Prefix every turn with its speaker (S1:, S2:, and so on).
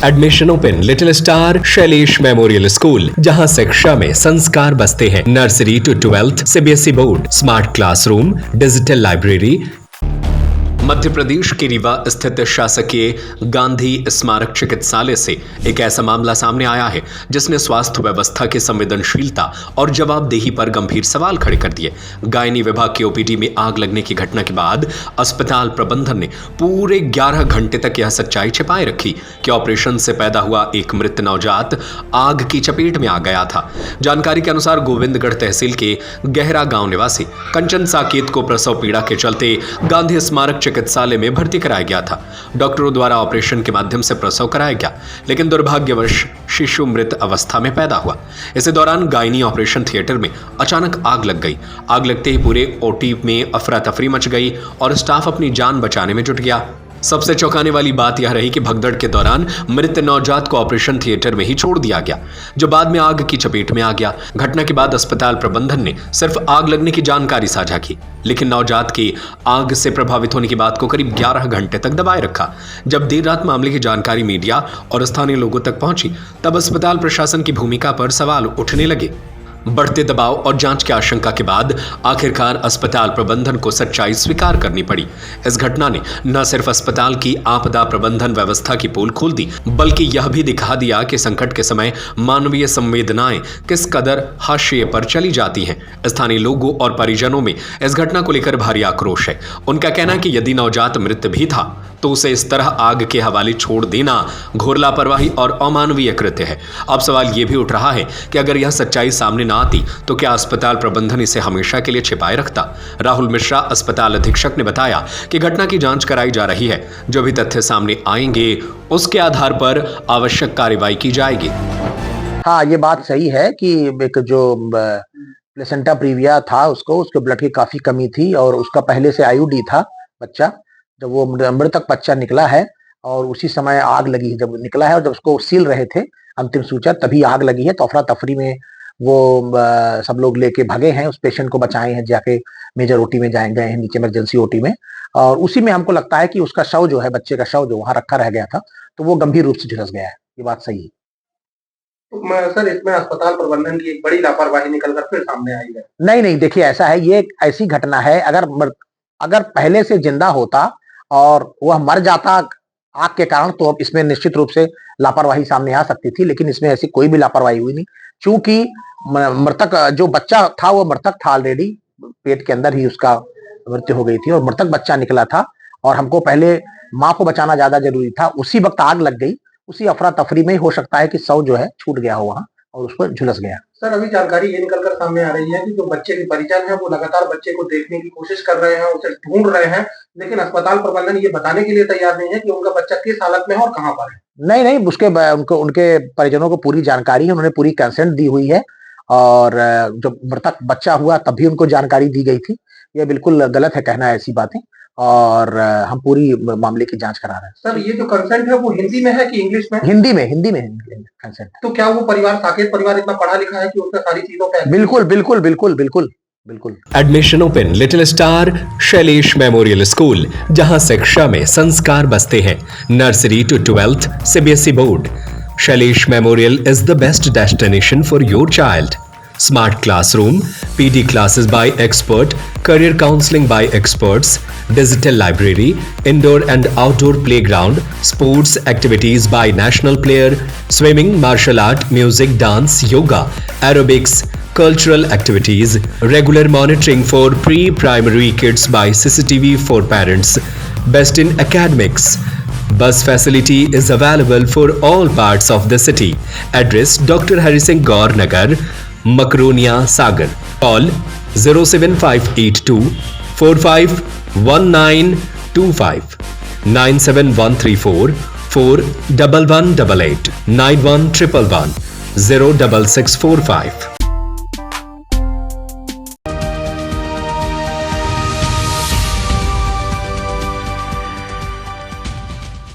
S1: Admission open little star Shailesh memorial school, जहां शिक्षा में संस्कार बसते हैं। Nursery to 12th CBSE board, smart classroom, digital library. Madhya Pradesh के रीवा स्थित शासकीय गांधी स्मारक चिकित्सालय से एक ऐसा मामला सामने आया है जिसने स्वास्थ्य व्यवस्था की संवेदनशीलता और जवाबदेही पर गंभीर सवाल खड़े कर दिए। गायनी विभाग के ओपीडी में आग लगने की घटना के बाद अस्पताल प्रबंधन ने पूरे 11 घंटे तक यह सच्चाई छिपाए रखी कि ऑपरेशन से पैदा हुआ एक मृत नवजात आग की चपेट में आ गया था। जानकारी के अनुसार गोविंदगढ़ तहसील के गहरा गांव निवासी कंचन साकेत को प्रसव पीड़ा के चलते गांधी स्मारक चिकित्सालय में भर्ती कराया गया था। डॉक्टरों द्वारा ऑपरेशन के माध्यम से प्रसव कराया गया, लेकिन दुर्भाग्यवश शिशु मृत अवस्था में पैदा हुआ। इसी दौरान गायनी ऑपरेशन थिएटर में अचानक आग लग गई। आग लगते ही पूरे ओटी में अफरा तफरी मच गई और स्टाफ अपनी जान बचाने में जुट गया। सबसे चौंकाने वाली बात यह रही कि भगदड़ के दौरान मृत नवजात को ऑपरेशन थिएटर में ही छोड़ दिया गया, जो बाद में आग की चपेट में आ गया। घटना के बाद अस्पताल प्रबंधन ने सिर्फ आग लगने की जानकारी साझा की, लेकिन नवजात की आग से प्रभावित होने की बात को करीब 11 घंटे तक दबाए रखा। जब देर रात मामले की जानकारी मीडिया और स्थानीय लोगों तक पहुंची, तब अस्पताल प्रशासन की भूमिका पर सवाल उठने लगे। बढ़ते दबाव और जांच की आशंका के बाद आखिरकार अस्पताल प्रबंधन को सच्चाई स्वीकार करनी पड़ी। इस घटना ने न सिर्फ अस्पताल की आपदा प्रबंधन व्यवस्था की पोल खोल दी, बल्कि यह भी दिखा दिया कि संकट के समय मानवीय संवेदनाएं किस कदर हाशिए पर चली जाती हैं। स्थानीय लोगों और परिजनों में इस घटना को लेकर भारी आक्रोश है। उनका कहना है कि यदि नवजात मृत भी था तो उसे इस तरह आग के हवाले छोड़ देना घोर लापरवाही और अमानवीय कृत्य है। अब सवाल यह भी उठ रहा है कि अगर यह सच्चाई सामने ना आती तो क्या अस्पताल प्रबंधन इसे हमेशा के लिए छिपाए रखता। राहुल मिश्रा, अस्पताल अधीक्षक, ने बताया कि घटना की जांच कराई जा रही है। जो भी तथ्य सामने आएंगे उसके आधार पर आवश्यक कार्रवाई की जाएगी।
S2: हाँ, ये बात सही है कि एक जो प्लेसेंटा प्रीविया था उसके ब्लड की काफी कमी थी और उसका पहले से आईयूडी था बच्चा। जब वो मृतक बच्चा निकला है और उसी समय आग लगी है, जब निकला है और जब उसको सील रहे थे अंतिम सूचना, तभी आग लगी है। तो अफरा तफरी में वो सब लोग लेके भागे हैं, उस पेशेंट को बचाए हैं, जाके मेजर ओटी में गए हैं, नीचे इमरजेंसी ओटी में। और उसी में हमको लगता है कि उसका शव जो है, बच्चे का शव जो वहां रखा रह गया था, तो वो गंभीर रूप से झुलस गया है। ये बात सही है।
S3: सर, इसमें अस्पताल प्रबंधन की एक बड़ी लापरवाही निकलकर फिर सामने आई है।
S2: नहीं, देखिए ऐसा है, ये एक ऐसी घटना है, अगर पहले से जिंदा होता और वह मर जाता आग के कारण, तो अब इसमें निश्चित रूप से लापरवाही सामने आ सकती थी, लेकिन इसमें ऐसी कोई भी लापरवाही हुई नहीं। चूंकि मृतक जो बच्चा था वो मृतक था ऑलरेडी, पेट के अंदर ही उसका मृत्यु हो गई थी और मृतक बच्चा निकला था और हमको पहले माँ को बचाना ज्यादा जरूरी था। उसी वक्त आग लग गई, उसी अफरा तफरी में ही हो सकता है कि शव जो है छूट गया हो वहां और उस पर झुलस गया।
S3: सर, अभी जानकारी ये निकलकर सामने आ रही है कि जो बच्चे के परिजन हैं वो लगातार बच्चे को देखने की कोशिश कर रहे हैं, उसे ढूंढ रहे हैं, लेकिन अस्पताल प्रबंधन ये बताने के लिए तैयार नहीं है कि उनका बच्चा किस हालत में है और कहाँ पर है।
S2: नहीं, उनके परिजनों को पूरी जानकारी है, उन्होंने पूरी कंसेंट दी हुई है और जब मृतक बच्चा हुआ तब भी उनको जानकारी दी गई थी। ये बिल्कुल गलत है कहना ऐसी बातें, और हम पूरी मामले की जांच करा रहे हैं।
S3: सर, ये जो कंसेंट है वो हिंदी में है कि इंग्लिश में?
S2: हिंदी में कंसेंट।
S3: तो क्या वो परिवार, साकेत परिवार, इतना पढ़ा लिखा है कि उनका सारी चीजों पे?
S2: बिल्कुल।
S1: Admission open little star Shailesh memorial school, जहां शिक्षा में संस्कार बसते हैं। Nursery to 12th CBSE board, Shailesh memorial is the best destination for your child. Smart classroom, PD classes by expert, career counseling by experts, digital library, indoor and outdoor playground, sports activities by national player, swimming, martial art, music, dance, yoga, aerobics, cultural activities, regular monitoring for pre-primary kids by CCTV for parents, best in academics. Bus facility is available for all parts of the city. Address Dr. Hari Singh Gaur Nagar, Makronia, Sagar. Call 07582 451925 97134 41188 91111 06645.